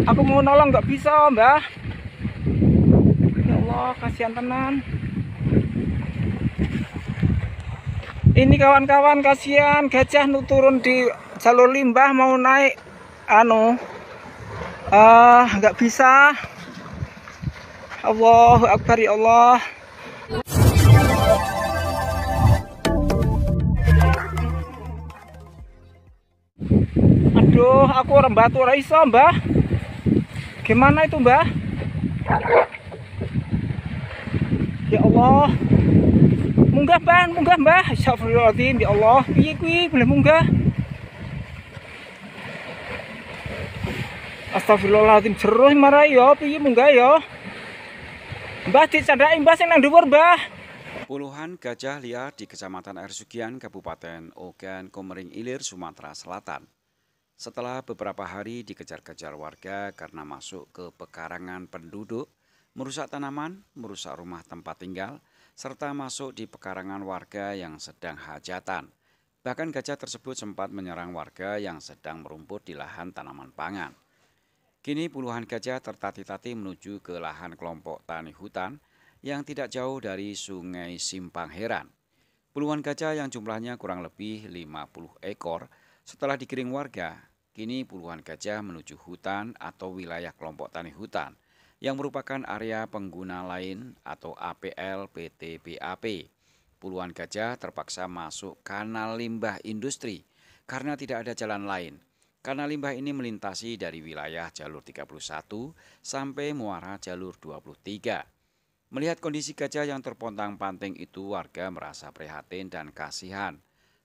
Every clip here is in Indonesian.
Aku mau nolong nggak bisa, Mbah. Ya Allah, kasihan tenan. Ini kawan-kawan, kasihan gajah turun di jalur limbah mau naik nggak bisa. Allahu Akbar, ya Allah. Aduh, aku orang batu raiso, Mbah. Gimana itu, Mbah? Ya Allah. Munggah, Mbah. Astagfirullahaladzim, ya Allah. Piye kuwi boleh munggah? Astagfirullahaladzim, jeruh marah ya, piye munggah ya? Mbah dicandai Mbah sing nang dhuwur, Mbah. Puluhan gajah liar di Kecamatan Air Sugian, Kabupaten Ogan Komering Ilir, Sumatera Selatan. Setelah beberapa hari dikejar-kejar warga karena masuk ke pekarangan penduduk, merusak tanaman, merusak rumah tempat tinggal, serta masuk di pekarangan warga yang sedang hajatan. Bahkan gajah tersebut sempat menyerang warga yang sedang merumput di lahan tanaman pangan. Kini puluhan gajah tertati-tati menuju ke lahan kelompok tani hutan yang tidak jauh dari Sungai Simpang Heran. Puluhan gajah yang jumlahnya kurang lebih 50 ekor setelah digiring warga, kini puluhan gajah menuju hutan atau wilayah kelompok tani hutan yang merupakan area pengguna lain atau APL PT BAP. Puluhan gajah terpaksa masuk kanal limbah industri karena tidak ada jalan lain. Kanal limbah ini melintasi dari wilayah jalur 31 sampai muara jalur 23. Melihat kondisi gajah yang terpontang-panting itu, warga merasa prihatin dan kasihan.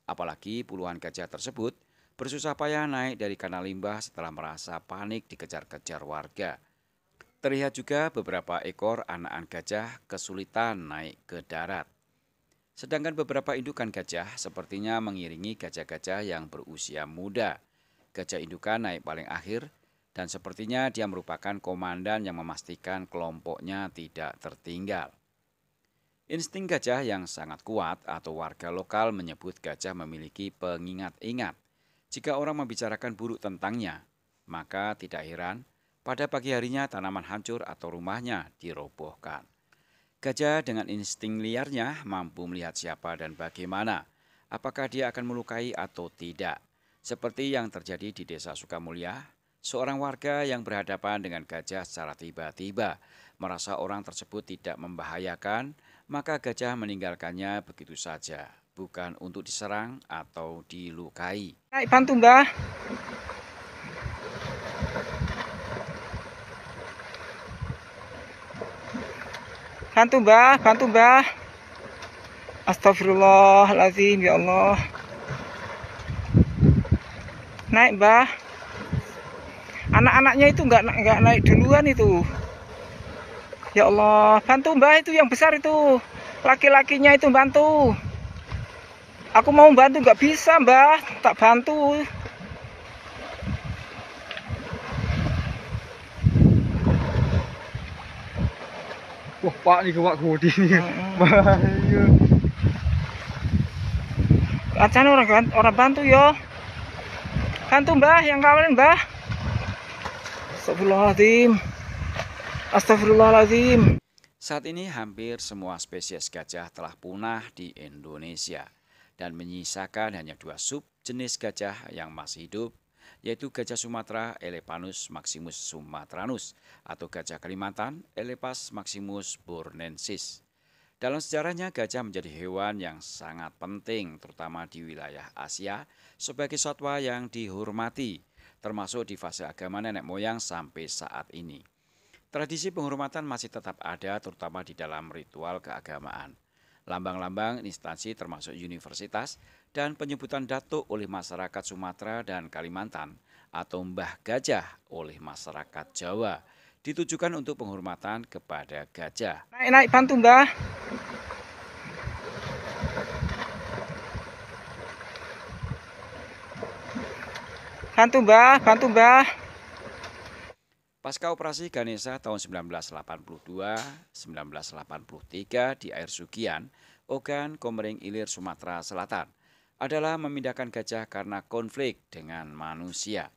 Apalagi puluhan gajah tersebut bersusah payah naik dari kanal limbah setelah merasa panik dikejar-kejar warga. Terlihat juga beberapa ekor anakan gajah kesulitan naik ke darat. Sedangkan beberapa indukan gajah sepertinya mengiringi gajah-gajah yang berusia muda. Gajah indukan naik paling akhir, dan sepertinya dia merupakan komandan yang memastikan kelompoknya tidak tertinggal. Insting gajah yang sangat kuat atau warga lokal menyebut gajah memiliki pengingat-ingat. Jika orang membicarakan buruk tentangnya, maka tidak heran pada pagi harinya tanaman hancur atau rumahnya dirobohkan. Gajah dengan insting liarnya mampu melihat siapa dan bagaimana, apakah dia akan melukai atau tidak. Seperti yang terjadi di Desa Sukamulya, seorang warga yang berhadapan dengan gajah secara tiba-tiba merasa orang tersebut tidak membahayakan, maka gajah meninggalkannya begitu saja, bukan untuk diserang atau dilukai. Naik bantu, Mbah. Bantu, Mbah. Astagfirullahaladzim, ya Allah. Naik, Mbah. Anak-anaknya itu nggak naik duluan itu. Ya Allah, bantu, Mbah, itu yang besar itu. Laki-lakinya itu bantu. Aku mau bantu nggak bisa, Mbah. Tak bantu. Wah, Pak nih kewak godi nih. Bahaya. Acan orang bantu yo. Bantu, Mbah, yang kawin, Mbah. Astagfirullahaladzim. Astagfirullahaladzim. Saat ini hampir semua spesies gajah telah punah di Indonesia dan menyisakan hanya 2 subjenis gajah yang masih hidup, yaitu gajah Sumatera Elepanus maximus sumatranus atau gajah Kalimantan Elepas maximus bornensis. Dalam sejarahnya, gajah menjadi hewan yang sangat penting terutama di wilayah Asia sebagai satwa yang dihormati, termasuk di fase agama nenek moyang sampai saat ini. Tradisi penghormatan masih tetap ada terutama di dalam ritual keagamaan. Lambang-lambang instansi termasuk universitas dan penyebutan datuk oleh masyarakat Sumatera dan Kalimantan atau Mbah Gajah oleh masyarakat Jawa ditujukan untuk penghormatan kepada gajah. Naik bantu, Mbah. Bantu, Mbah. Pasca operasi Ganesha tahun 1982-1983 di Air Sugian, Ogan Komering Ilir, Sumatera Selatan, adalah memindahkan gajah karena konflik dengan manusia.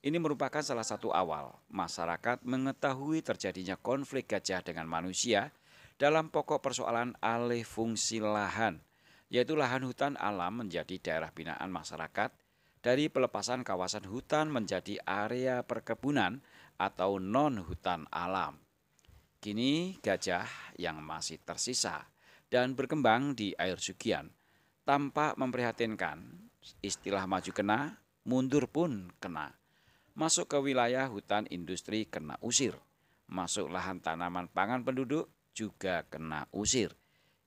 Ini merupakan salah satu awal masyarakat mengetahui terjadinya konflik gajah dengan manusia dalam pokok persoalan alih fungsi lahan, yaitu lahan hutan alam menjadi daerah binaan masyarakat dari pelepasan kawasan hutan menjadi area perkebunan atau non-hutan alam. Kini gajah yang masih tersisa dan berkembang di air Sugian tampak memprihatinkan. Istilah maju kena, mundur pun kena. Masuk ke wilayah hutan industri kena usir. Masuk lahan tanaman pangan penduduk juga kena usir.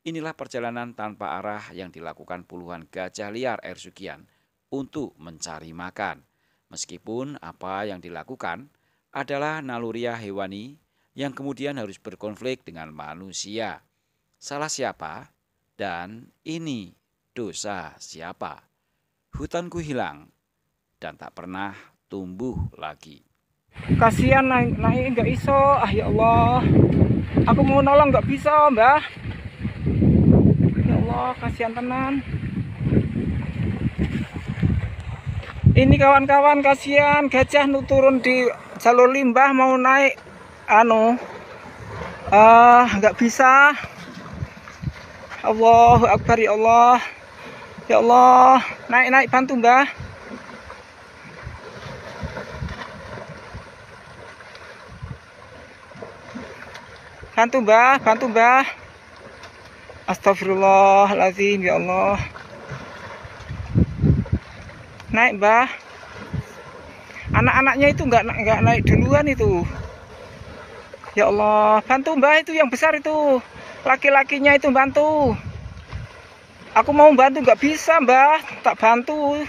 Inilah perjalanan tanpa arah yang dilakukan puluhan gajah liar air Sugian untuk mencari makan. Meskipun apa yang dilakukan adalah naluriah hewani yang kemudian harus berkonflik dengan manusia. Salah siapa dan ini dosa siapa? Hutanku hilang dan tak pernah tumbuh lagi. Kasihan naik nggak iso. Ya Allah, aku mau nolong nggak bisa, Mbah. Ya Allah, kasihan tenan. Ini kawan-kawan, kasihan gajah turun di jalur limbah mau naik nggak bisa. Allahu Akbar, ya Allah. Ya Allah, naik bantu, Mbah. Bantu, Mbah. Astagfirullahaladzim, ya Allah. Naik, Mbah. Anak-anaknya itu nggak naik duluan itu. Ya Allah, bantu, Mbah, itu yang besar itu. Laki-lakinya itu bantu. Aku mau bantu nggak bisa, Mbah. Tak bantu.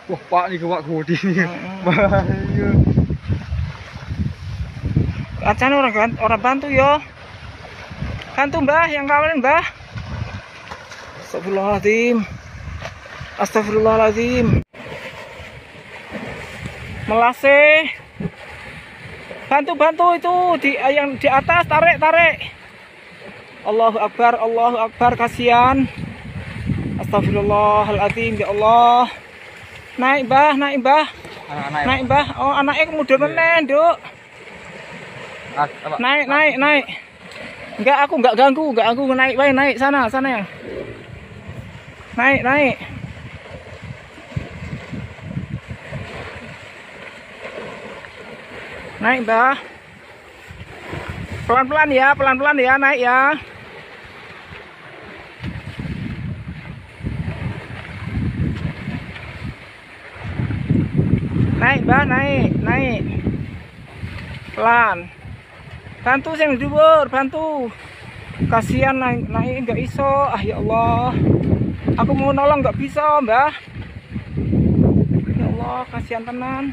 Wah, Pak ini kewak godi nih. Bahaya. Acan orang bantu yo. Bantu, Mbah, yang kawanin, Mbah. Astagfirullahaladzim. Astagfirullahaladzim. Melase. Bantu itu yang di atas, tarik. Allahu Akbar, kasihan. Astagfirullahaladzim, ya Allah. Naik, Mbah. Naik, Mbah. Oh, anaknya kemudian meneh, Duk. Naik. Enggak, aku enggak ganggu. Naik sana ya. Naik. Naik, Mbah. Pelan-pelan ya, naik ya. Naik, Mbah, naik. Pelan. Bantu sing dhuwur, bantu. Kasihan naik enggak iso. Ya Allah. Aku mau nolong enggak bisa, Mbah. Ya Allah, kasihan tenan.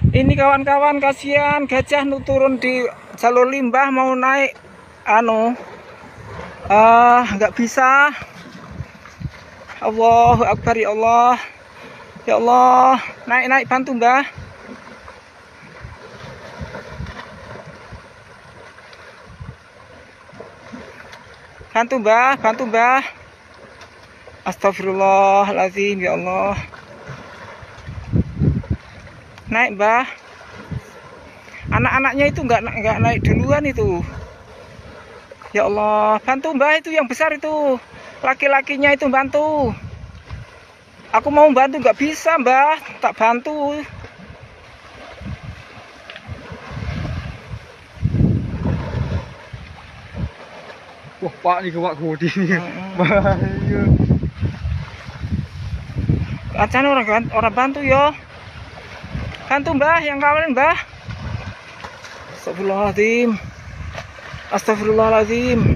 Ini kawan-kawan, kasihan gajah turun di jalur limbah mau naik nggak bisa. Allahu Akbar, ya Allah. Ya Allah, naik bantu, Mbah. Bantu, Mbah. Astagfirullahaladzim, ya Allah. Naik, Mbah. Anak-anaknya itu nggak naik duluan itu. Ya Allah, bantu, Mbah, itu yang besar itu. Laki-lakinya itu bantu. Aku mau bantu nggak bisa, Mbah. Tak bantu. Wah, Pak ini kewak godi nih. Bahaya. Acan orang bantu yo. Bantu, Mbah, yang kawanin, Mbah. Astagfirullahaladzim.